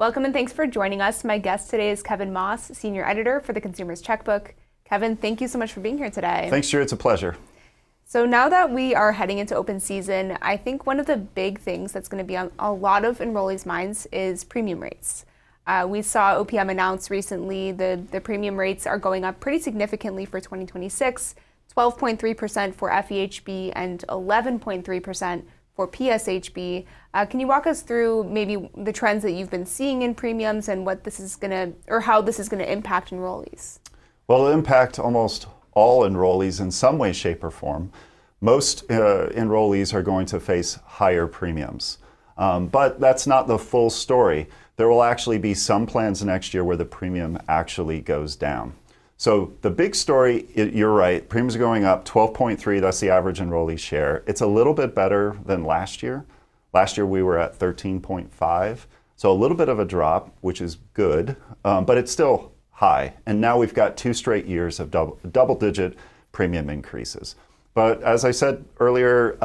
Welcome and thanks for joining us. My guest today is Kevin Moss, Senior Editor for the Consumer's Checkbook. Kevin, thank you so much for being here today. Thanks, Drew. It's a pleasure. So now that we are heading into open season, I think one of the big things that's going to be on a lot of enrollees' minds is premium rates. We saw OPM announce recently the premium rates are going up pretty significantly for 2026, 12.3% for FEHB and 11.3% for PSHB. Can you walk us through maybe the trends that you've been seeing in premiums and what this is going to, or how this is going to impact enrollees? Well, it'll impact almost all enrollees in some way, shape, or form. Most enrollees are going to face higher premiums. But that's not the full story. There will actually be some plans next year where the premium actually goes down. So the big story, you're right, premiums are going up 12.3, that's the average enrollee share. It's a little bit better than last year. Last year we were at 13.5, so a little bit of a drop, which is good, but it's still high. And now we've got 2 straight years of double-digit premium increases. But as I said earlier,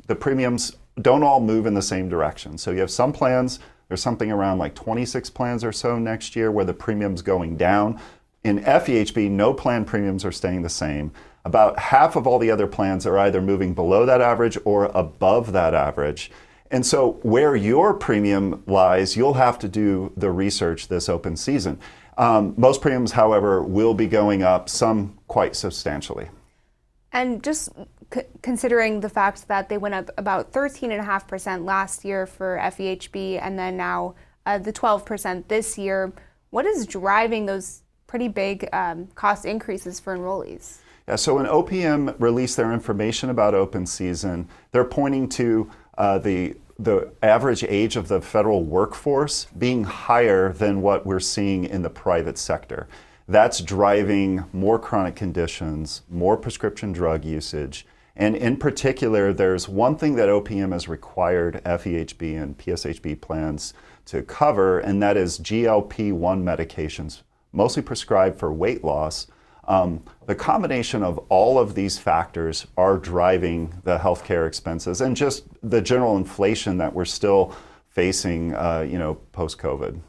the premiums don't all move in the same direction. So you have some plans, there's something around like 26 plans or so next year where the premium's going down. In FEHB, no plan premiums are staying the same. About half of all the other plans are either moving below that average or above that average. And so where your premium lies, you'll have to do the research this open season. Most premiums, however, will be going up, some quite substantially. And just considering the fact that they went up about 13.5% last year for FEHB and then now the 12% this year, what is driving those pretty big cost increases for enrollees? Yeah, so when OPM released their information about open season, they're pointing to the average age of the federal workforce being higher than what we're seeing in the private sector. That's driving more chronic conditions, more prescription drug usage. And in particular, there's one thing that OPM has required FEHB and PSHB plans to cover, and that is GLP-1 medications, mostly prescribed for weight loss. The combination of all of these factors are driving the healthcare expenses and just the general inflation that we're still facing, post-COVID.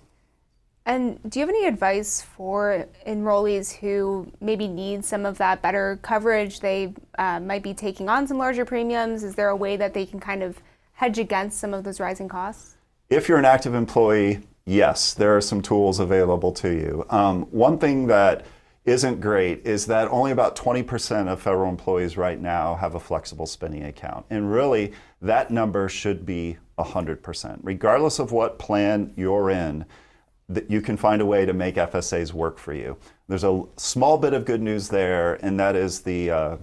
And do you have any advice for enrollees who maybe need some of that better coverage? They might be taking on some larger premiums. Is there a way that they can kind of hedge against some of those rising costs? If you're an active employee, yes, there are some tools available to you. One thing that isn't great is that only about 20% of federal employees right now have a flexible spending account. And really, that number should be 100%. Regardless of what plan you're in, that you can find a way to make FSAs work for you. There's a small bit of good news there, and that is the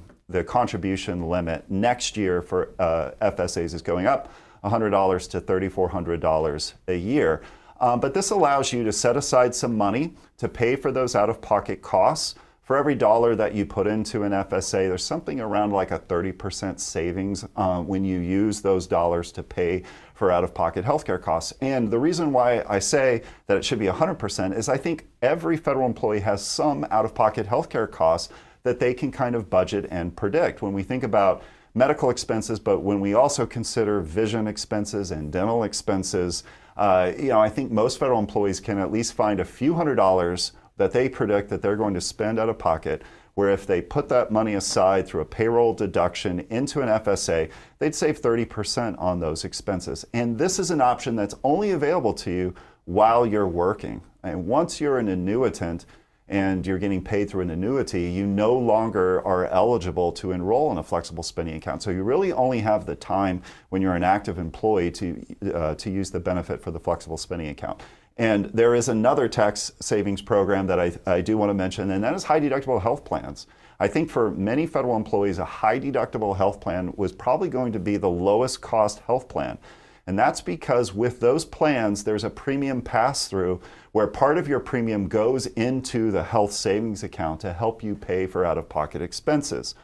contribution limit next year for FSAs is going up $100 to $3,400 a year. But this allows you to set aside some money to pay for those out-of-pocket costs. For every dollar that you put into an FSA, there's something around like a 30% savings when you use those dollars to pay for out-of-pocket healthcare costs. And the reason why I say that it should be 100% is I think every federal employee has some out-of-pocket healthcare costs that they can kind of budget and predict. When we think about medical expenses, but when we also consider vision expenses and dental expenses, I think most federal employees can at least find a few $100s that they predict that they're going to spend out of pocket, where if they put that money aside through a payroll deduction into an FSA, they'd save 30% on those expenses. And this is an option that's only available to you while you're working. And once you're an annuitant and you're getting paid through an annuity, you no longer are eligible to enroll in a flexible spending account. So you really only have the time when you're an active employee to use the benefit for the flexible spending account. And there is another tax savings program that I do want to mention, and that is high deductible health plans. I think for many federal employees, a high deductible health plan was probably going to be the lowest cost health plan. And that's because with those plans, there's a premium pass-through where part of your premium goes into the health savings account to help you pay for out-of-pocket expenses.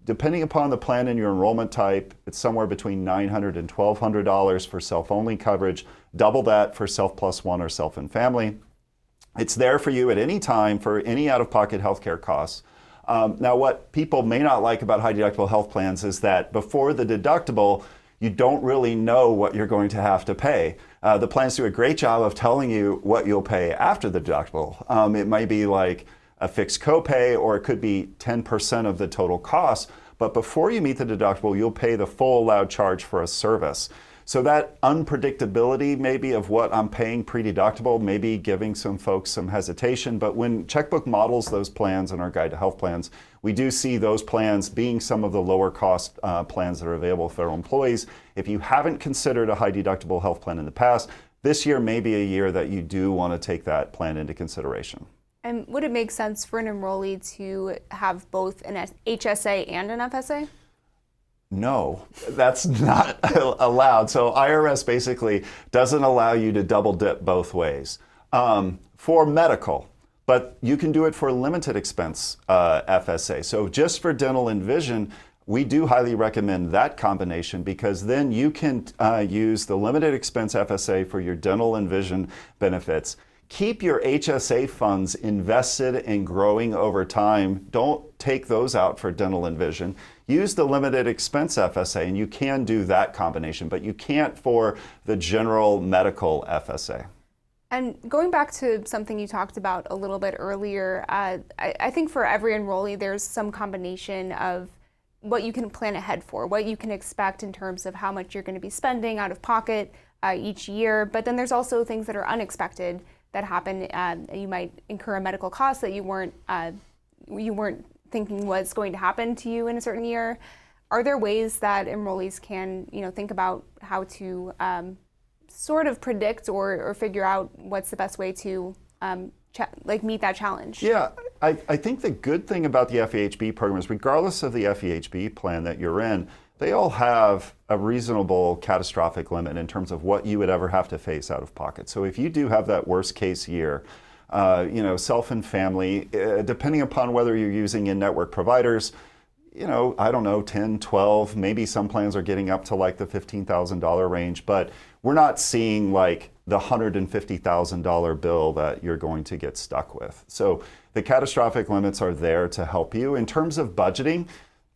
Depending upon the plan and your enrollment type, it's somewhere between $900 and $1,200 for self-only coverage, double that for self+1 or self and family. It's there for you at any time for any out-of-pocket healthcare costs. Now, what people may not like about high deductible health plans is that before the deductible, you don't really know what you're going to have to pay. The plans do a great job of telling you what you'll pay after the deductible. It might be like a fixed copay, or it could be 10% of the total cost. But before you meet the deductible, you'll pay the full allowed charge for a service. So that unpredictability maybe of what I'm paying pre-deductible may be giving some folks some hesitation. But when Checkbook models those plans in our Guide to Health Plans, we do see those plans being some of the lower cost plans that are available for federal employees. If you haven't considered a high deductible health plan in the past, this year may be a year that you do want to take that plan into consideration. And would it make sense for an enrollee to have both an HSA and an FSA? No, that's not allowed. So IRS basically doesn't allow you to double dip both ways for medical, but you can do it for limited expense FSA. So just for dental and vision, we do highly recommend that combination, because then you can use the limited expense FSA for your dental and vision benefits. Keep your HSA funds invested and growing over time. Don't take those out for dental and vision. Use the limited expense FSA, and you can do that combination, but you can't for the general medical FSA. And going back to something you talked about a little bit earlier, I think for every enrollee, there's some combination of what you can plan ahead for, what you can expect in terms of how much you're going to be spending out of pocket each year. But then there's also things that are unexpected that happen. You might incur a medical cost that you weren't thinking was going to happen to you in a certain year. Are there ways that enrollees can, think about how to sort of predict or figure out what's the best way to meet that challenge? Yeah, I think the good thing about the FEHB program is, regardless of the FEHB plan that you're in, they all have a reasonable catastrophic limit in terms of what you would ever have to face out of pocket. So if you do have that worst case year, self and family, depending upon whether you're using in-network providers, I don't know, 10, 12, maybe some plans are getting up to like the $15,000 range, but we're not seeing like the $150,000 bill that you're going to get stuck with. So the catastrophic limits are there to help you. In terms of budgeting,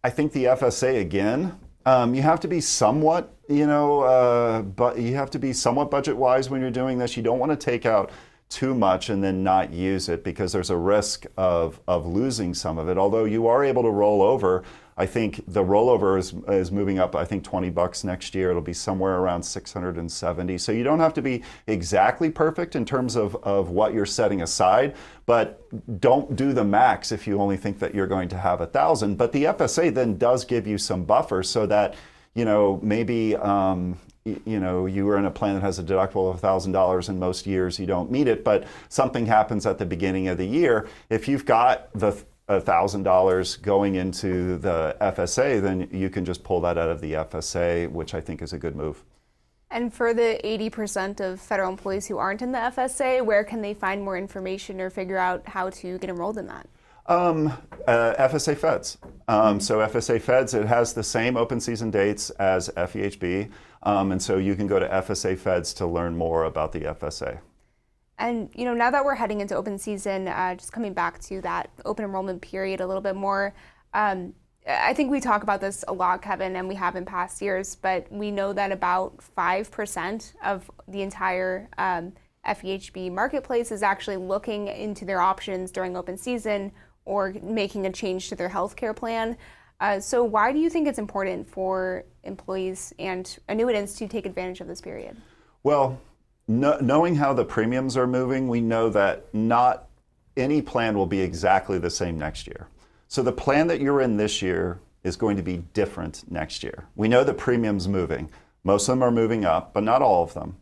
I think the FSA, again, you have to be somewhat, but you have to be somewhat budget-wise when you're doing this. You don't want to take out too much and then not use it, because there's a risk of losing some of it. Although you are able to roll over, I think the rollover is moving up, I think $20 next year. It'll be somewhere around 670. So you don't have to be exactly perfect in terms of what you're setting aside, but don't do the max if you only think that you're going to have 1,000. But the FSA then does give you some buffer so that, maybe you were in a plan that has a deductible of $1,000 and most years you don't meet it, but something happens at the beginning of the year. If you've got the $1,000 going into the FSA, then you can just pull that out of the FSA, which I think is a good move. And for the 80% of federal employees who aren't in the FSA, where can they find more information or figure out how to get enrolled in that? FSA Feds. So FSA Feds, it has the same open season dates as FEHB. And so you can go to FSA Feds to learn more about the FSA. And now that we're heading into open season, just coming back to that open enrollment period a little bit more, I think we talk about this a lot, Kevin, and we have in past years, but we know that about 5% of the entire FEHB marketplace is actually looking into their options during open season or making a change to their healthcare plan. So why do you think it's important for employees and annuitants to take advantage of this period? Well, knowing how the premiums are moving, we know that not any plan will be exactly the same next year. So the plan that you're in this year is going to be different next year. We know the premium's moving. Most of them are moving up, but not all of them.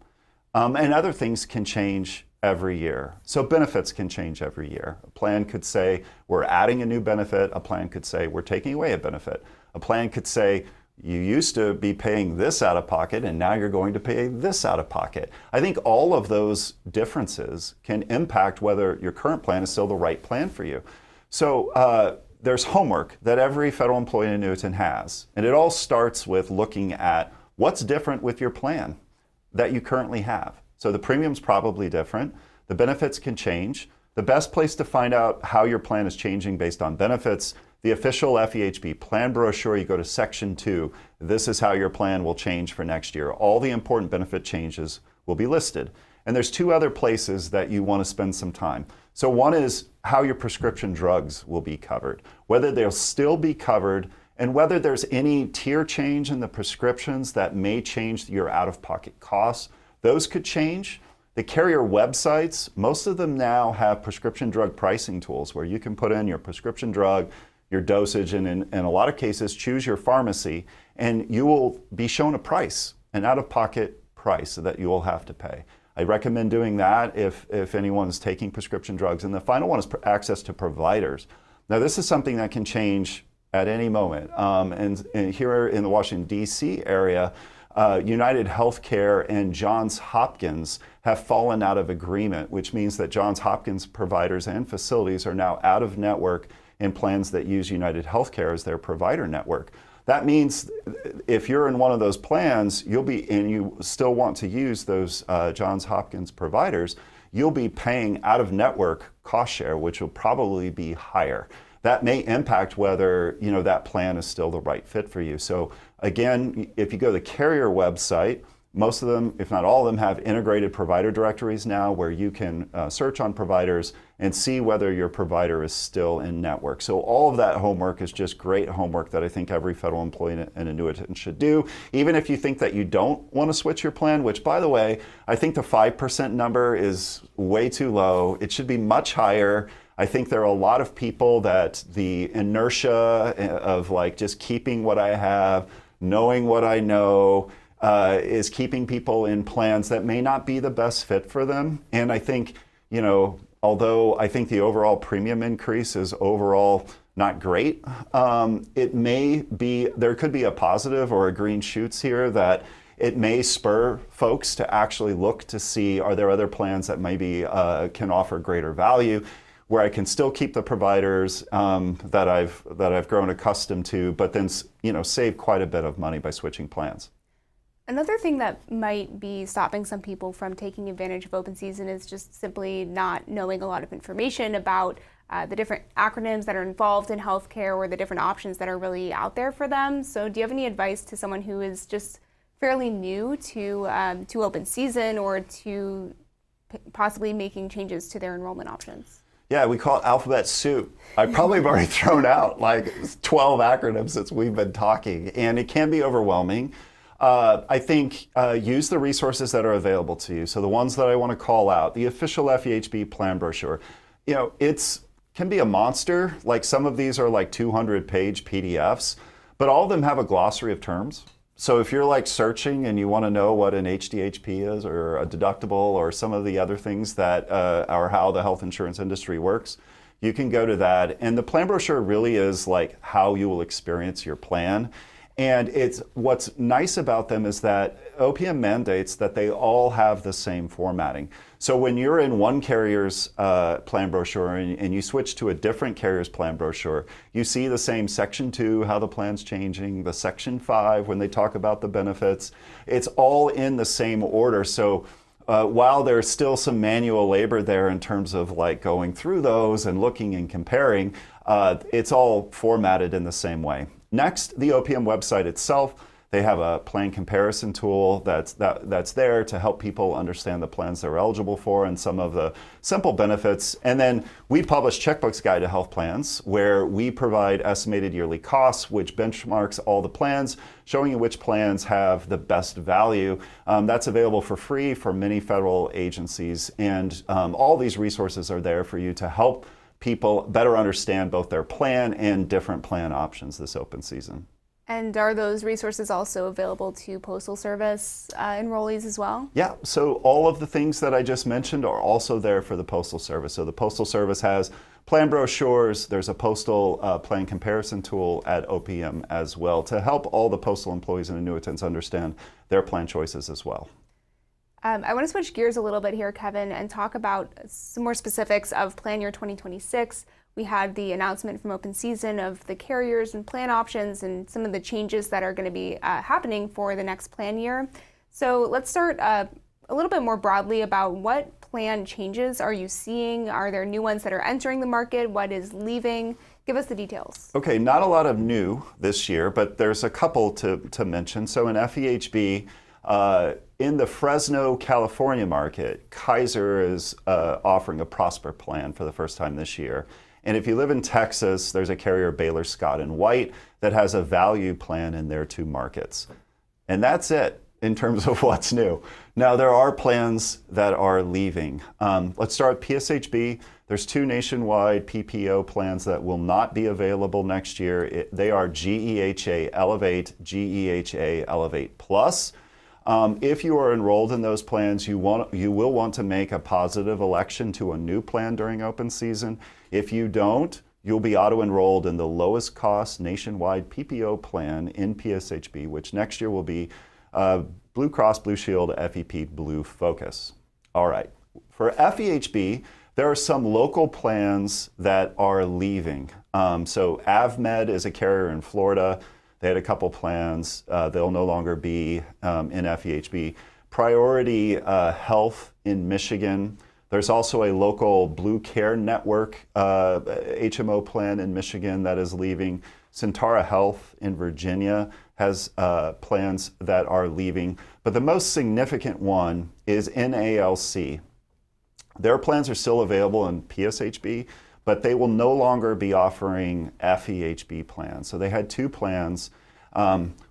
And other things can change every year. So benefits can change every year. A plan could say we're adding a new benefit. A plan could say we're taking away a benefit. A plan could say you used to be paying this out of pocket and now you're going to pay this out of pocket. I think all of those differences can impact whether your current plan is still the right plan for you. So there's homework that every federal employee and annuitant has. And it all starts with looking at what's different with your plan that you currently have. So the premium's probably different. The benefits can change. The best place to find out how your plan is changing based on benefits, the official FEHB plan brochure, you go to section 2. This is how your plan will change for next year. All the important benefit changes will be listed. And there's two other places that you want to spend some time. So one is how your prescription drugs will be covered, whether they'll still be covered, and whether there's any tier change in the prescriptions that may change your out-of-pocket costs. Those could change. The carrier websites, most of them now have prescription drug pricing tools where you can put in your prescription drug, your dosage, and in a lot of cases, choose your pharmacy, and you will be shown a price, an out-of-pocket price that you will have to pay. I recommend doing that if anyone's taking prescription drugs. And the final one is access to providers. Now, this is something that can change at any moment. And here in the Washington, D.C. area, United Healthcare and Johns Hopkins have fallen out of agreement, which means that Johns Hopkins providers and facilities are now out of network in plans that use United Healthcare as their provider network. That means if you're in one of those plans, and you still want to use those Johns Hopkins providers, you'll be paying out of network cost share, which will probably be higher. That may impact whether that plan is still the right fit for you. So again, if you go to the carrier website, most of them, if not all of them, have integrated provider directories now where you can search on providers and see whether your provider is still in network. So all of that homework is just great homework that I think every federal employee and annuitant should do. Even if you think that you don't want to switch your plan, which by the way, I think the 5% number is way too low. It should be much higher. I think there are a lot of people that the inertia of just keeping what I have, knowing what I know, is keeping people in plans that may not be the best fit for them. And I think, although I think the overall premium increase is overall not great, there could be a positive or a green shoots here that it may spur folks to actually look to see, are there other plans that maybe can offer greater value, where I can still keep the providers that I've grown accustomed to, but then save quite a bit of money by switching plans. Another thing that might be stopping some people from taking advantage of open season is just simply not knowing a lot of information about the different acronyms that are involved in healthcare or the different options that are really out there for them. So do you have any advice to someone who is just fairly new to open season or to possibly making changes to their enrollment options? Yeah, we call it alphabet soup. I probably have already thrown out 12 acronyms since we've been talking, and it can be overwhelming. I think use the resources that are available to you. So the ones that I want to call out, the official FEHB plan brochure, it can be a monster. Some of these are 200-page PDFs, but all of them have a glossary of terms. So if you're searching and you want to know what an HDHP is or a deductible or some of the other things that are how the health insurance industry works, you can go to that. And the plan brochure really is how you will experience your plan. And what's nice about them is that OPM mandates that they all have the same formatting. So when you're in one carrier's plan brochure and you switch to a different carrier's plan brochure, you see the same Section 2, how the plan's changing, the Section 5, when they talk about the benefits. It's all in the same order. So while there's still some manual labor there in terms of going through those and looking and comparing, it's all formatted in the same way. Next, the OPM website itself, they have a plan comparison tool that's there to help people understand the plans they're eligible for and some of the simple benefits. And then we publish Checkbook's Guide to Health Plans, where we provide estimated yearly costs, which benchmarks all the plans, showing you which plans have the best value. That's available for free for many federal agencies. And all these resources are there for you to help people better understand both their plan and different plan options this open season. And are those resources also available to Postal Service enrollees as well? Yeah, so all of the things that I just mentioned are also there for the Postal Service. So the Postal Service has plan brochures, there's a postal plan comparison tool at OPM as well to help all the postal employees and annuitants understand their plan choices as well. I want to switch gears a little bit here, Kevin, and talk about some more specifics of Plan Year 2026. We had the announcement from Open Season of the carriers and plan options and some of the changes that are going to be happening for the next plan year. So let's start a little bit more broadly about what plan changes are you seeing? Are there new ones that are entering the market? What is leaving? Give us the details. Okay, not a lot of new this year, but there's a couple to mention. So in FEHB, in the Fresno, California market, Kaiser is offering a Prosper plan for the first time this year. And if you live in Texas, there's a carrier, Baylor Scott and White, that has a value plan in their two markets. And that's it in terms of what's new. Now, there are plans that are leaving. Let's start with PSHB. There's two nationwide PPO plans that will not be available next year. They are GEHA Elevate, GEHA Elevate Plus. If you are enrolled in those plans, you will want to make a positive election to a new plan during open season. If you don't, you'll be auto-enrolled in the lowest cost nationwide PPO plan in PSHB, which next year will be Blue Cross Blue Shield FEP Blue Focus. All right, for FEHB, there are some local plans that are leaving. So AvMed is a carrier in Florida. They had a couple plans. They'll no longer be in FEHB. Priority Health in Michigan. There's also a local Blue Care Network HMO plan in Michigan that is leaving. Centara Health in Virginia has plans that are leaving. But the most significant one is NALC. Their plans are still available in PSHB, but they will no longer be offering FEHB plans. So they had two plans.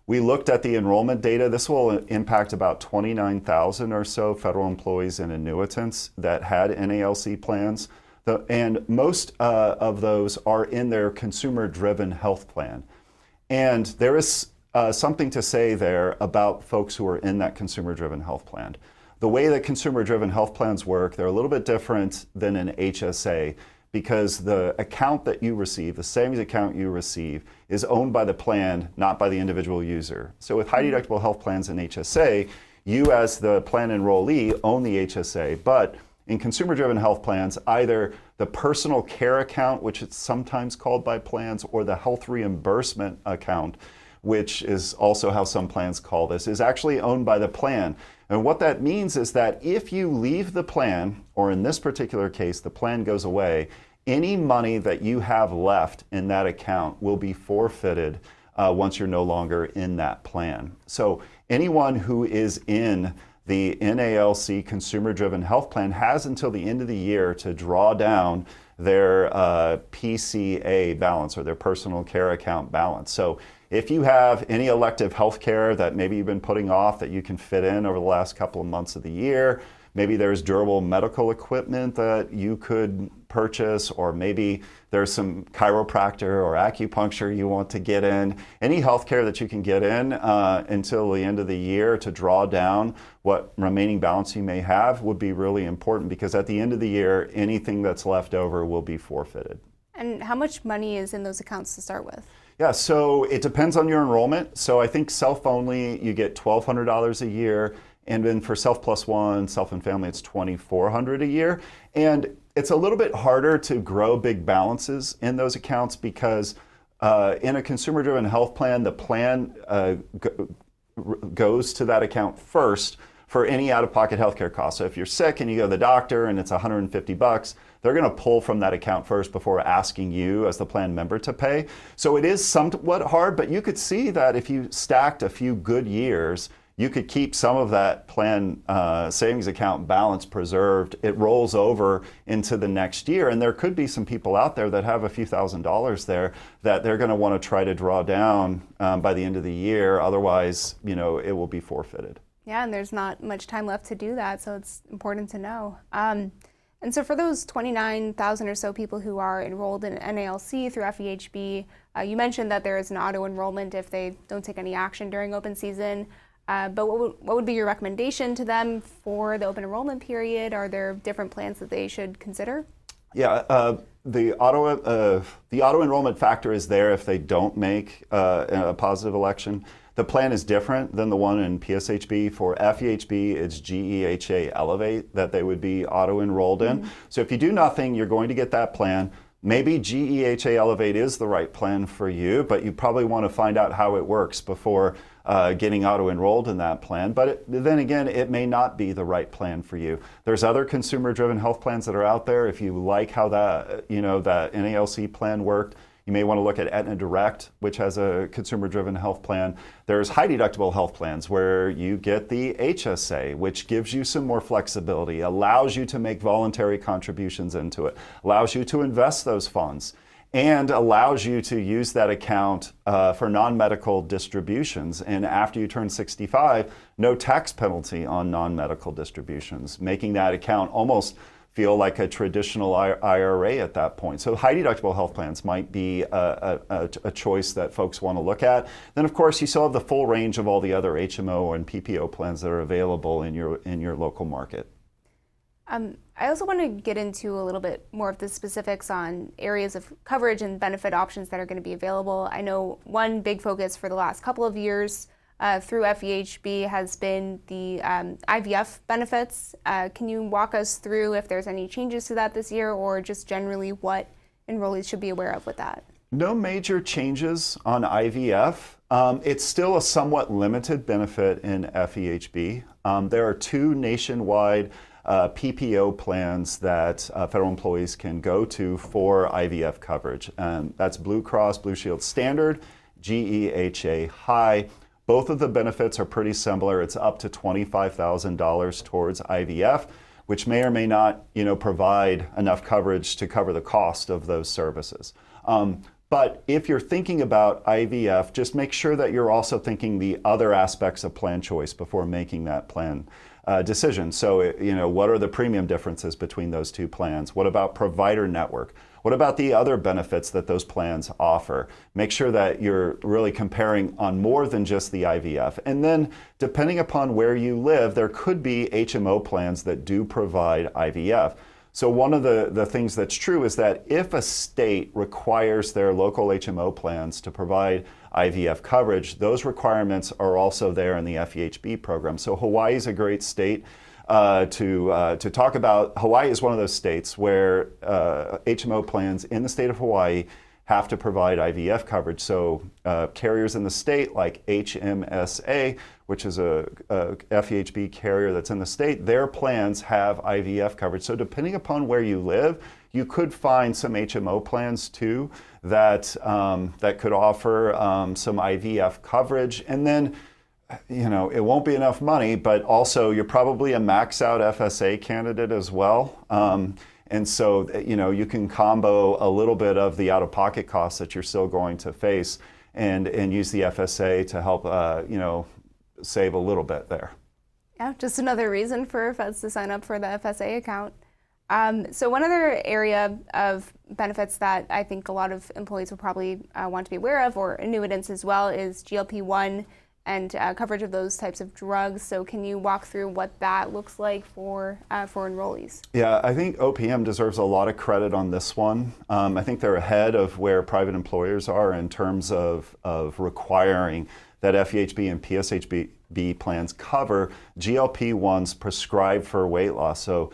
We looked at the enrollment data. This will impact about 29,000 or so federal employees and annuitants that had NALC plans. And most of those are in their consumer-driven health plan. And there is something to say there about folks who are in that consumer-driven health plan. The way that consumer-driven health plans work, they're a little bit different than an HSA because the account that you receive, the savings account you receive, is owned by the plan, not by the individual user. So with high-deductible health plans in HSA, you as the plan enrollee own the HSA, but in consumer-driven health plans, either the personal care account, which it's sometimes called by plans, or the health reimbursement account, which is also how some plans call this, is actually owned by the plan. And what that means is that if you leave the plan, or in this particular case, the plan goes away, any money that you have left in that account will be forfeited once you're no longer in that plan. So anyone who is in the NALC consumer-driven health plan has until the end of the year to draw down their PCA balance or their personal care account balance. So if you have any elective health care that maybe you've been putting off that you can fit in over the last couple of months of the year, maybe there's durable medical equipment that you could purchase, or maybe there's some chiropractor or acupuncture you want to get in. Any health care that you can get in until the end of the year to draw down what remaining balance you may have would be really important, because at the end of the year, anything that's left over will be forfeited. And how much money is in those accounts to start with? Yeah, so it depends on your enrollment. So I think self-only, you get $1,200 a year. And then for Self Plus One, Self and Family, it's $2,400 a year. And it's a little bit harder to grow big balances in those accounts because in a consumer-driven health plan, the plan goes to that account first for any out-of-pocket healthcare costs. So if you're sick and you go to the doctor and it's $150, they're going to pull from that account first before asking you as the plan member to pay. So it is somewhat hard, but you could see that if you stacked a few good years, you could keep some of that plan savings account balance preserved. It rolls over into the next year, and there could be some people out there that have a few $1,000s there that they're going to want to try to draw down by the end of the year. Otherwise, it will be forfeited. Yeah, and there's not much time left to do that, so it's important to know. And so for those 29,000 or so people who are enrolled in NALC through FEHB, you mentioned that there is an auto-enrollment if they don't take any action during open season. But what would be your recommendation to them for the open enrollment period? Are there different plans that they should consider? Yeah, the auto enrollment factor is there if they don't make a positive election. The plan is different than the one in PSHB. For FEHB, it's GEHA Elevate that they would be auto enrolled in. Mm-hmm. So if you do nothing, you're going to get that plan. Maybe GEHA Elevate is the right plan for you, but you probably want to find out how it works before getting auto-enrolled in that plan. But then again, it may not be the right plan for you. There's other consumer-driven health plans that are out there. If you like how that NALC plan worked, You may want to look at Aetna Direct, which has a consumer-driven health plan. There's high-deductible health plans where you get the HSA, which gives you some more flexibility, allows you to make voluntary contributions into it, allows you to invest those funds, and allows you to use that account for non-medical distributions. And after you turn 65, no tax penalty on non-medical distributions, making that account almost feel like a traditional IRA at that point. So high deductible health plans might be a choice that folks want to look at. Then of course you still have the full range of all the other HMO and PPO plans that are available in your local market. I also want to get into a little bit more of the specifics on areas of coverage and benefit options that are going to be available. I know one big focus for the last couple of years through FEHB has been the IVF benefits. Can you walk us through if there's any changes to that this year, or just generally what enrollees should be aware of with that? No major changes on IVF. It's still a somewhat limited benefit in FEHB. There are 2 nationwide PPO plans that federal employees can go to for IVF coverage. That's Blue Cross Blue Shield Standard, GEHA High. Both of the benefits are pretty similar. It's up to $25,000 towards IVF, which may or may not, provide enough coverage to cover the cost of those services. But if you're thinking about IVF, just make sure that you're also thinking the other aspects of plan choice before making that plan decision. So, what are the premium differences between those 2 plans? What about provider network? What about the other benefits that those plans offer? Make sure that you're really comparing on more than just the IVF. And then, depending upon where you live, there could be HMO plans that do provide IVF. So one of the things that's true is that if a state requires their local HMO plans to provide IVF coverage, those requirements are also there in the FEHB program. So Hawaii is a great state to talk about. Hawaii is one of those states where HMO plans in the state of Hawaii have to provide IVF coverage. So carriers in the state like HMSA, which is a FEHB carrier that's in the state, their plans have IVF coverage. So depending upon where you live, you could find some HMO plans too that could offer some IVF coverage. And then, it won't be enough money, but also you're probably a max out FSA candidate as well. And so, you can combo a little bit of the out-of-pocket costs that you're still going to face and use the FSA to help, save a little bit there. Yeah, just another reason for feds to sign up for the FSA account. So one other area of benefits that I think a lot of employees will probably want to be aware of, or annuitants as well, is GLP-1 and coverage of those types of drugs. So can you walk through what that looks like for enrollees? Yeah, I think OPM deserves a lot of credit on this one. I think they're ahead of where private employers are in terms of requiring that FEHB and PSHB plans cover GLP-1s prescribed for weight loss. So,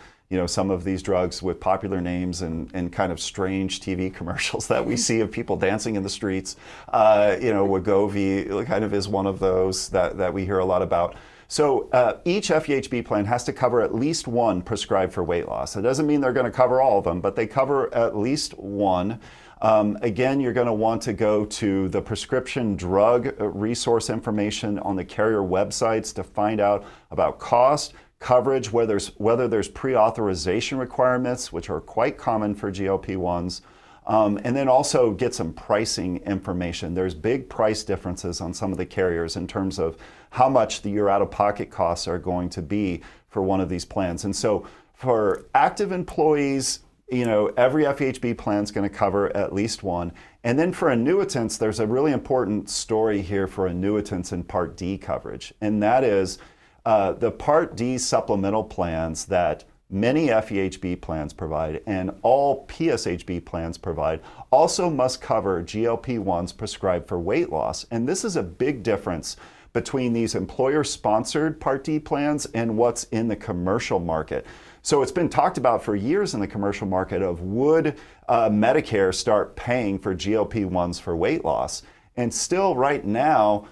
some of these drugs with popular names and kind of strange TV commercials that we see of people dancing in the streets. Wegovy kind of is one of those that we hear a lot about. So each FEHB plan has to cover at least one prescribed for weight loss. It doesn't mean they're going to cover all of them, but they cover at least one. Again, you're going to want to go to the prescription drug resource information on the carrier websites to find out about cost, coverage, whether there's pre-authorization requirements, which are quite common for GLP-1s, and then also get some pricing information. There's big price differences on some of the carriers in terms of how much your out-of-pocket costs are going to be for one of these plans. And so for active employees, every FEHB plan is going to cover at least one. And then for annuitants, there's a really important story here for annuitants in Part D coverage, and that is the Part D supplemental plans that many FEHB plans provide and all PSHB plans provide also must cover GLP-1s prescribed for weight loss. And this is a big difference between these employer-sponsored Part D plans and what's in the commercial market. So it's been talked about for years in the commercial market of would Medicare start paying for GLP-1s for weight loss? And still right now,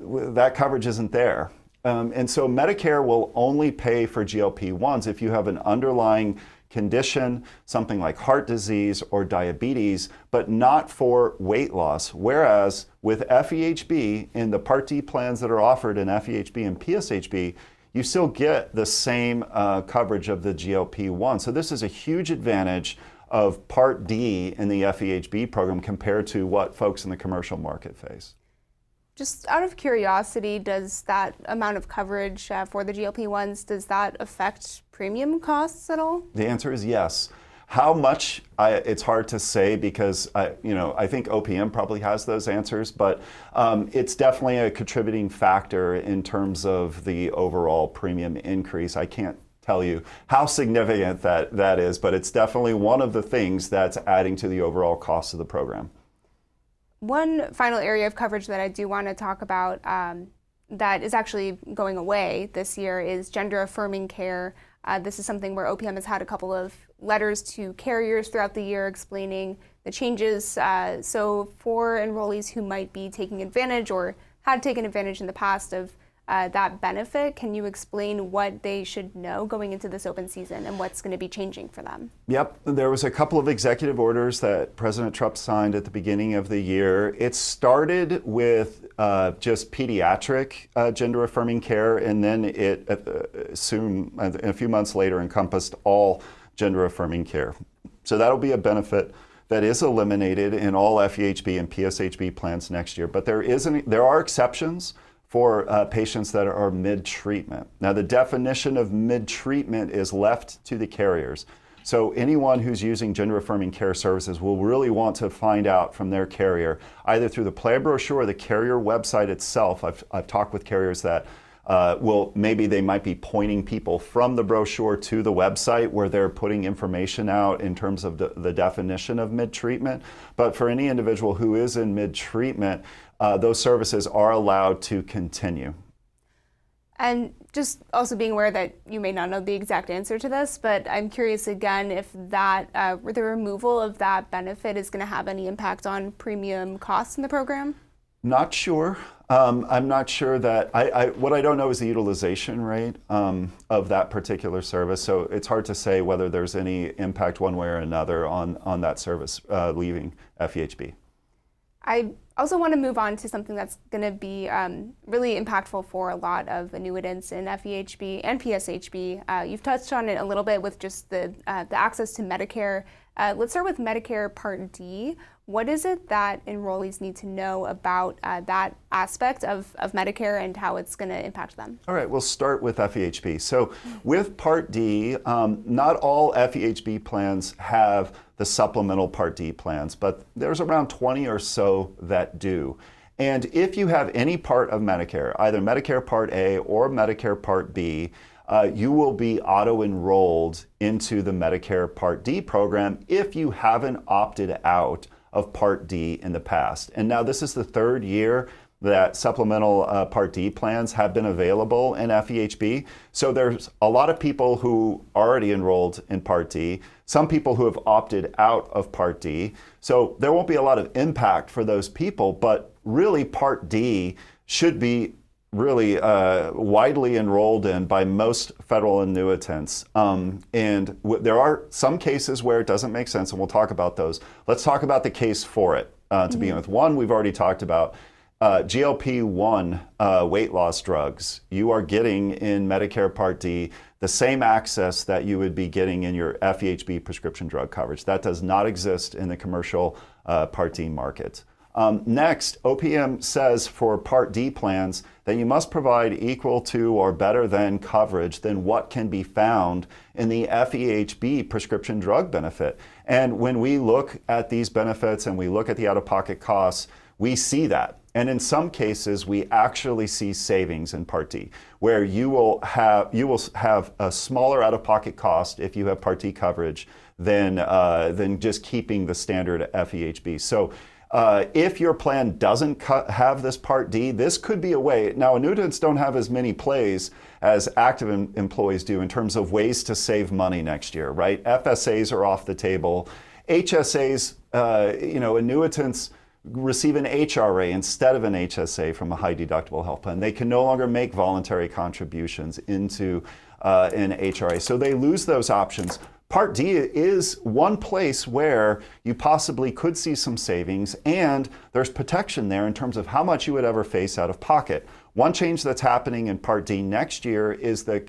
that coverage isn't there. And so Medicare will only pay for GLP-1s if you have an underlying condition, something like heart disease or diabetes, but not for weight loss. Whereas with FEHB, in the Part D plans that are offered in FEHB and PSHB, you still get the same coverage of the GLP-1. So this is a huge advantage of Part D in the FEHB program compared to what folks in the commercial market face. Just out of curiosity, does that amount of coverage for the GLP-1s, does that affect premium costs at all? The answer is yes. How much, it's hard to say because I think OPM probably has those answers, but it's definitely a contributing factor in terms of the overall premium increase. I can't tell you how significant that is, but it's definitely one of the things that's adding to the overall cost of the program. One final area of coverage that I do want to talk about that is actually going away this year is gender-affirming care. This is something where OPM has had a couple of letters to carriers throughout the year explaining the changes. So for enrollees who might be taking advantage or had taken advantage in the past of that benefit, can you explain what they should know going into this open season and what's going to be changing for them? Yep, there was a couple of executive orders that President Trump signed at the beginning of the year. It started with just pediatric gender-affirming care, and then it soon, a few months later, encompassed all gender-affirming care. So that'll be a benefit that is eliminated in all FEHB and PSHB plans next year. But there are exceptions for patients that are mid-treatment. Now, the definition of mid-treatment is left to the carriers. So anyone who's using gender-affirming care services will really want to find out from their carrier, either through the plan brochure or the carrier website itself. I've talked with carriers that maybe they might be pointing people from the brochure to the website where they're putting information out in terms of the definition of mid-treatment. But for any individual who is in mid-treatment, those services are allowed to continue. And just also being aware that you may not know the exact answer to this, but I'm curious again if that the removal of that benefit is going to have any impact on premium costs in the program? Not sure. I'm not sure that, what I don't know is the utilization rate of that particular service. So it's hard to say whether there's any impact one way or another on that service leaving FEHB. I also want to move on to something that's going to be really impactful for a lot of annuitants in FEHB and PSHB. You've touched on it a little bit with just the access to Medicare. Let's start with Medicare Part D. What is it that enrollees need to know about that aspect of Medicare and how it's going to impact them? All right, we'll start with FEHB. So with Part D, not all FEHB plans have the supplemental Part D plans, but there's around 20 or so that do. And if you have any part of Medicare, either Medicare Part A or Medicare Part B, you will be auto-enrolled into the Medicare Part D program if you haven't opted out of Part D in the past. And now this is the third year that supplemental Part D plans have been available in FEHB. So there's a lot of people who are already enrolled in Part D, some people who have opted out of Part D. So there won't be a lot of impact for those people, but really Part D should be really widely enrolled in by most federal annuitants. And there are some cases where it doesn't make sense, and we'll talk about those. Let's talk about the case for it to begin with. One, we've already talked about GLP-1 weight loss drugs. You are getting in Medicare Part D the same access that you would be getting in your FEHB prescription drug coverage. That does not exist in the commercial Part D market. Next, OPM says for Part D plans that you must provide equal to or better than coverage than what can be found in the FEHB prescription drug benefit. And when we look at these benefits and we look at the out-of-pocket costs, we see that. And in some cases, we actually see savings in Part D, where you will have a smaller out-of-pocket cost if you have Part D coverage than just keeping the standard FEHB. So if your plan doesn't have this Part D, this could be a way. Now, annuitants don't have as many plays as active employees do in terms of ways to save money next year, right? FSAs are off the table. HSAs, annuitants receive an HRA instead of an HSA from a high deductible health plan. They can no longer make voluntary contributions into an HRA, so they lose those options. Part D is one place where you possibly could see some savings, and there's protection there in terms of how much you would ever face out of pocket. One change that's happening in Part D next year is the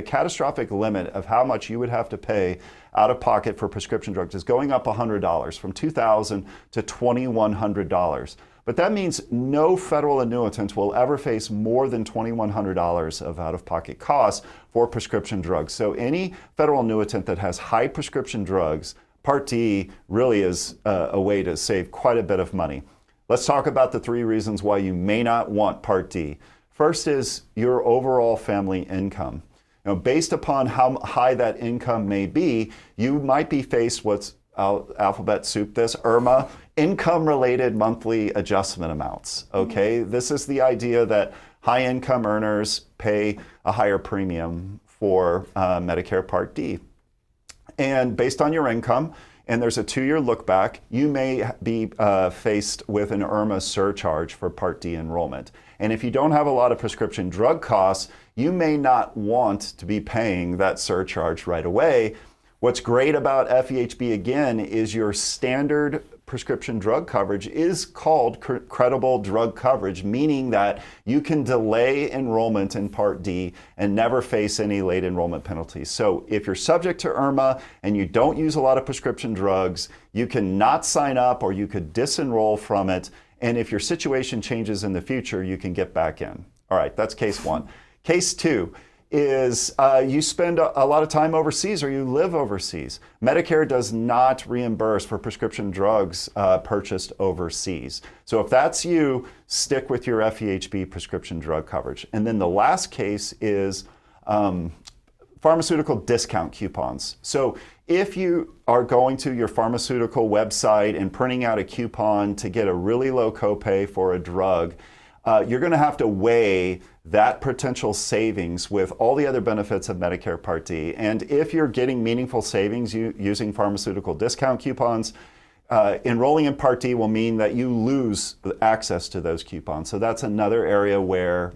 catastrophic limit of how much you would have to pay out of pocket for prescription drugs is going up $100 from $2,000 to $2,100. But that means no federal annuitant will ever face more than $2,100 of out-of-pocket costs for prescription drugs. So any federal annuitant that has high prescription drugs, Part D really is a way to save quite a bit of money. Let's talk about the 3 reasons why you may not want Part D. First is your overall family income. Based upon how high that income may be, you might be faced with alphabet soup this, IRMA, income-related monthly adjustment amounts, okay? This is the idea that high-income earners pay a higher premium for Medicare Part D. And based on your income, and there's a 2-year look back, you may be faced with an IRMA surcharge for Part D enrollment. And if you don't have a lot of prescription drug costs, you may not want to be paying that surcharge right away. What's great about FEHB, again, is your standard prescription drug coverage is called credible drug coverage, meaning that you can delay enrollment in Part D and never face any late enrollment penalties. So if you're subject to IRMA and you don't use a lot of prescription drugs, you can not sign up or you could disenroll from it. And if your situation changes in the future, you can get back in. All right, that's case 1. Case 2 is you spend a lot of time overseas or you live overseas. Medicare does not reimburse for prescription drugs purchased overseas. So if that's you, stick with your FEHB prescription drug coverage. And then the last case is pharmaceutical discount coupons. So if you are going to your pharmaceutical website and printing out a coupon to get a really low copay for a drug, you're going to have to weigh that potential savings with all the other benefits of Medicare Part D. And if you're getting meaningful savings using pharmaceutical discount coupons, enrolling in Part D will mean that you lose access to those coupons. So that's another area where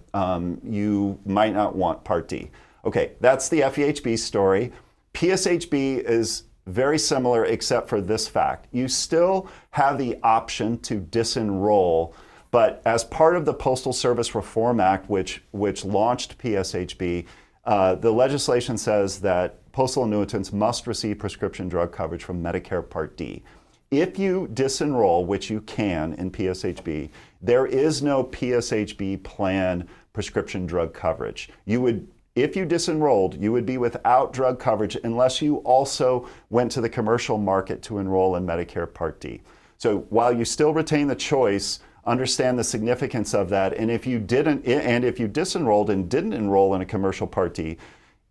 you might not want Part D. Okay, that's the FEHB story. PSHB is very similar except for this fact. You still have the option to disenroll. But as part of the Postal Service Reform Act, which launched PSHB, the legislation says that postal annuitants must receive prescription drug coverage from Medicare Part D. If you disenroll, which you can in PSHB, there is no PSHB plan prescription drug coverage. If you disenrolled, you would be without drug coverage unless you also went to the commercial market to enroll in Medicare Part D. So while you still retain the choice, understand the significance of that. And if you disenrolled and didn't enroll in a commercial Part D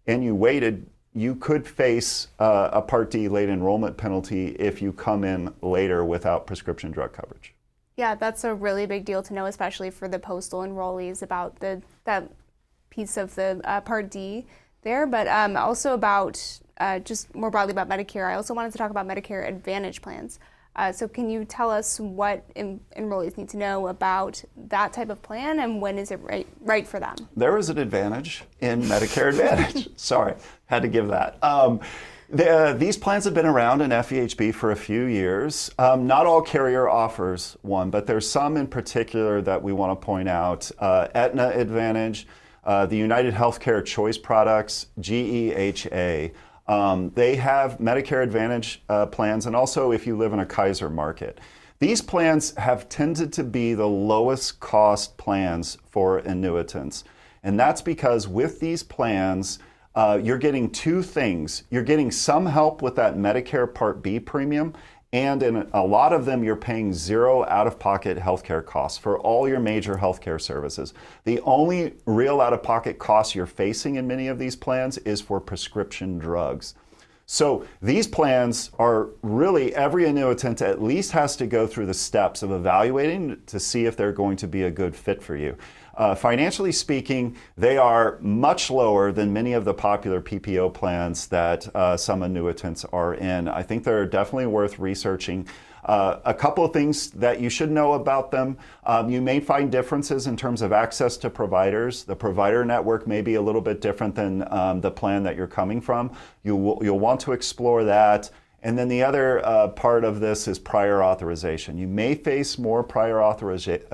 and you waited, you could face a Part D late enrollment penalty if you come in later without prescription drug coverage. Yeah, that's a really big deal to know, especially for the postal enrollees, about that piece of the Part D there, but also about just more broadly about Medicare. I also wanted to talk about Medicare Advantage plans. So can you tell us what enrollees need to know about that type of plan and when is it right for them? There is an advantage in Medicare Advantage. Sorry, had to give that. These plans have been around in FEHB for a few years. Not all carrier offers one, but there's some in particular that we want to point out. Aetna Advantage, the United Healthcare Choice Products, GEHA. They have Medicare Advantage plans, and also if you live in a Kaiser market. These plans have tended to be the lowest cost plans for annuitants. And that's because with these plans, you're getting 2 things. You're getting some help with that Medicare Part B premium, and in a lot of them, you're paying 0 out-of-pocket healthcare costs for all your major healthcare services. The only real out-of-pocket costs you're facing in many of these plans is for prescription drugs. So these plans are really, every annuitant at least has to go through the steps of evaluating to see if they're going to be a good fit for you. Financially speaking, they are much lower than many of the popular PPO plans that some annuitants are in. I think they're definitely worth researching. A couple of things that you should know about them. You may find differences in terms of access to providers. The provider network may be a little bit different than the plan that you're coming from. You'll want to explore that. And then the other part of this is prior authorization. You may face more prior authorization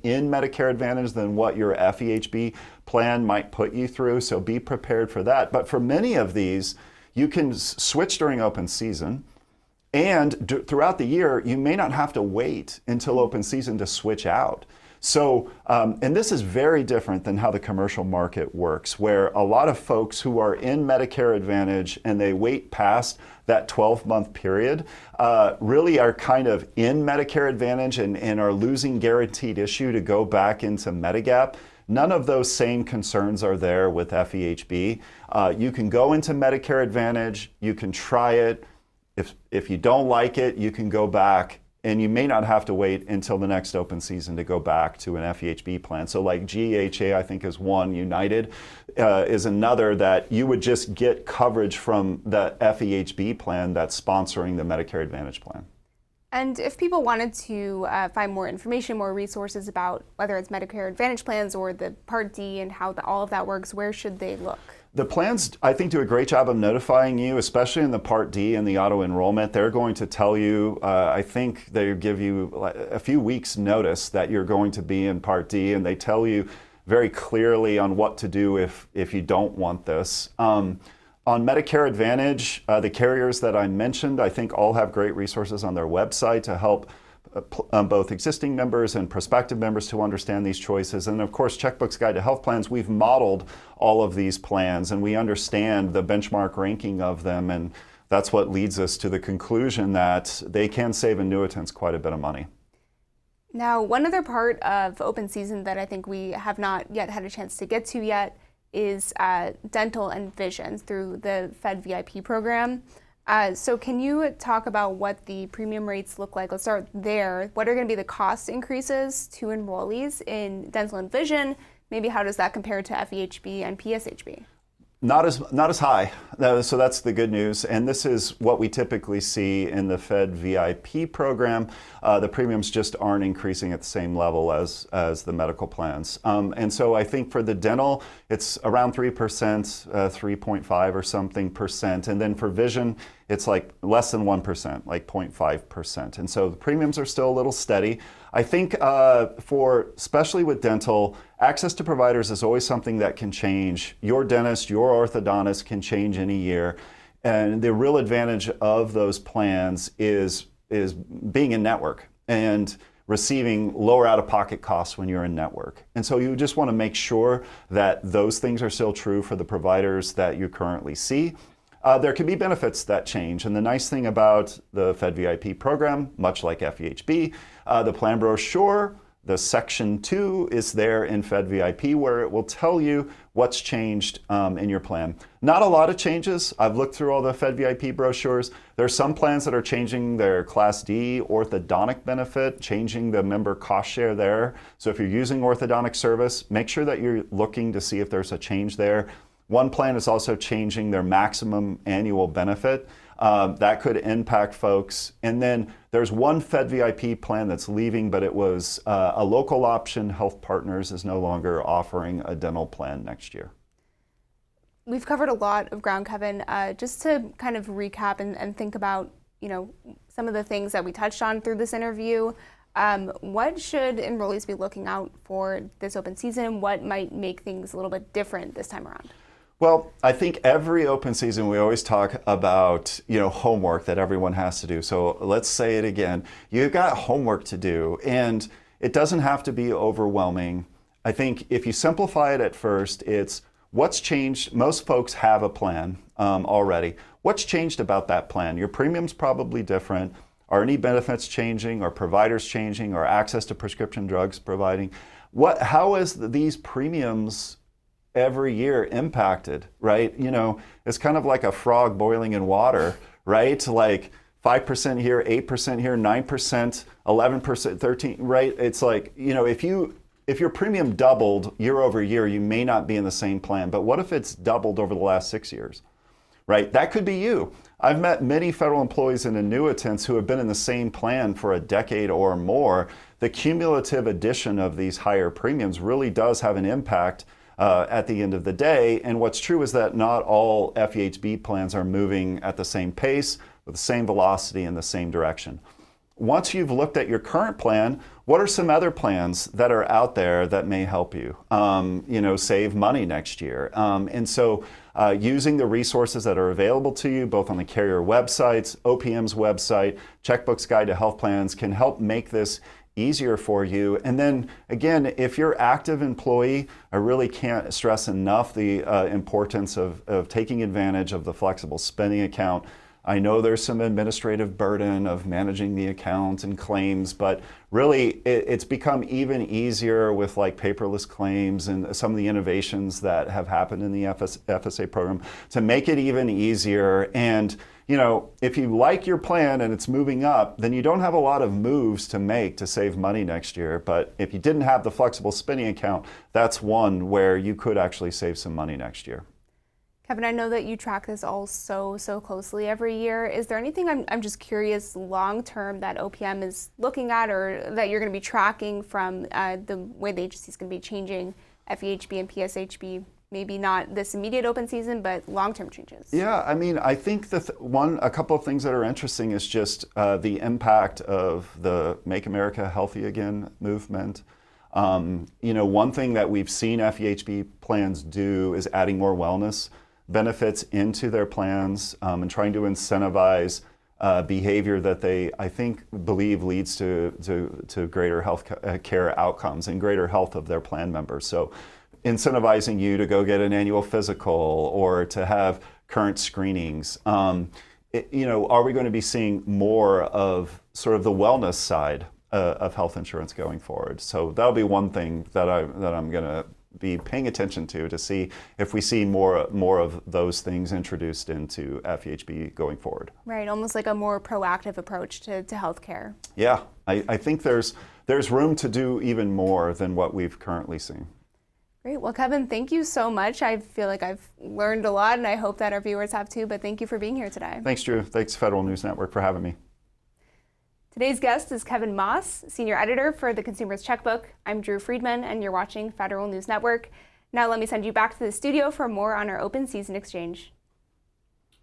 in Medicare Advantage than what your FEHB plan might put you through, so be prepared for that. But for many of these, you can switch during open season, and throughout the year, you may not have to wait until open season to switch out. So, and this is very different than how the commercial market works, where a lot of folks who are in Medicare Advantage and they wait past that 12-month period really are kind of in Medicare Advantage and are losing guaranteed issue to go back into Medigap. None of those same concerns are there with FEHB. You can go into Medicare Advantage, you can try it. If you don't like it, you can go back. And you may not have to wait until the next open season to go back to an FEHB plan. So like GEHA, I think, is one. United is another that you would just get coverage from the FEHB plan that's sponsoring the Medicare Advantage plan. And if people wanted to find more information, more resources about whether it's Medicare Advantage plans or the Part D and how all of that works, where should they look? The plans, I think, do a great job of notifying you, especially in the Part D and the auto enrollment. They're going to tell you, I think they give you a few weeks notice that you're going to be in Part D, and they tell you very clearly on what to do if you don't want this. On Medicare Advantage, the carriers that I mentioned, I think all have great resources on their website to help both existing members and prospective members to understand these choices. And of course, Checkbook's Guide to Health Plans, we've modeled all of these plans and we understand the benchmark ranking of them, and that's what leads us to the conclusion that they can save annuitants quite a bit of money. Now, one other part of open season that I think we have not yet had a chance to get to yet is dental and vision through the Fed VIP program. So can you talk about what the premium rates look like? Let's start there. What are going to be the cost increases to enrollees in dental and vision? Maybe how does that compare to FEHB and PSHB? Not as high. So that's the good news. And this is what we typically see in the Fed VIP program. The premiums just aren't increasing at the same level as the medical plans. And so I think for the dental, it's around 3%, 3.5 or something percent. And then for vision, it's like less than 1%, like 0.5%. And so the premiums are still a little steady. I think especially with dental, access to providers is always something that can change. Your dentist, your orthodontist can change in a year. And the real advantage of those plans is being in network and receiving lower out-of-pocket costs when you're in network. And so you just want to make sure that those things are still true for the providers that you currently see. There can be benefits that change. And the nice thing about the Fed VIP program, much like FEHB, the plan brochure, the section 2 is there in Fed VIP where it will tell you what's changed in your plan. Not a lot of changes. I've looked through all the Fed VIP brochures. There are some plans that are changing their Class D orthodontic benefit, changing the member cost share there. So if you're using orthodontic service, make sure that you're looking to see if there's a change there. One plan is also changing their maximum annual benefit. That could impact folks. And then there's one Fed VIP plan that's leaving, but it was a local option. Health Partners is no longer offering a dental plan next year. We've covered a lot of ground, Kevin. Just to kind of recap and think about, some of the things that we touched on through this interview. What should enrollees be looking out for this open season? What might make things a little bit different this time around? Well, I think every open season we always talk about, homework that everyone has to do. So let's say it again. You've got homework to do, and it doesn't have to be overwhelming. I think if you simplify it at first, it's what's changed. Most folks have a plan already. What's changed about that plan? Your premium's probably different. Are any benefits changing? Are providers changing? Are access to prescription drugs providing? How is these premiums every year impacted, right? It's kind of like a frog boiling in water, right? Like 5% here, 8% here, 9%, 11%, 13%, right? It's like, if your premium doubled year over year, you may not be in the same plan. But what if it's doubled over the last 6 years? Right? That could be you. I've met many federal employees and annuitants who have been in the same plan for a decade or more. The cumulative addition of these higher premiums really does have an impact at the end of the day. And what's true is that not all FEHB plans are moving at the same pace, with the same velocity in the same direction. Once you've looked at your current plan, what are some other plans that are out there that may help you, save money next year? And so using the resources that are available to you, both on the carrier websites, OPM's website, Checkbook's Guide to Health Plans, can help make this easier for you. And then again, if you're an active employee, I really can't stress enough the importance of taking advantage of the flexible spending account. I know there's some administrative burden of managing the account and claims, but really it's become even easier with like paperless claims and some of the innovations that have happened in the FSA program to make it even easier. And if you like your plan and it's moving up, then you don't have a lot of moves to make to save money next year. But if you didn't have the flexible spending account, that's one where you could actually save some money next year. Kevin, I know that you track this all so closely every year. Is there anything, I'm just curious, long-term that OPM is looking at or that you're going to be tracking from the way the agency is going to be changing FEHB and PSHB? Maybe not this immediate open season, but long-term changes. Yeah, I mean, I think a couple of things that are interesting is just the impact of the Make America Healthy Again movement. One thing that we've seen FEHB plans do is adding more wellness benefits into their plans and trying to incentivize behavior that they, I think, believe leads to greater health care outcomes and greater health of their plan members. So incentivizing you to go get an annual physical or to have current screenings. Are we going to be seeing more of sort of the wellness side of health insurance going forward? So that'll be one thing that I'm going to be paying attention to see if we see more of those things introduced into FEHB going forward. Right, almost like a more proactive approach to healthcare. Yeah, I think there's room to do even more than what we've currently seen. Great. Well, Kevin, thank you so much. I feel like I've learned a lot, and I hope that our viewers have too, but thank you for being here today. Thanks, Drew. Thanks, Federal News Network, for having me. Today's guest is Kevin Moss, Senior Editor for the Consumer's Checkbook. I'm Drew Friedman, and you're watching Federal News Network. Now let me send you back to the studio for more on our open season exchange.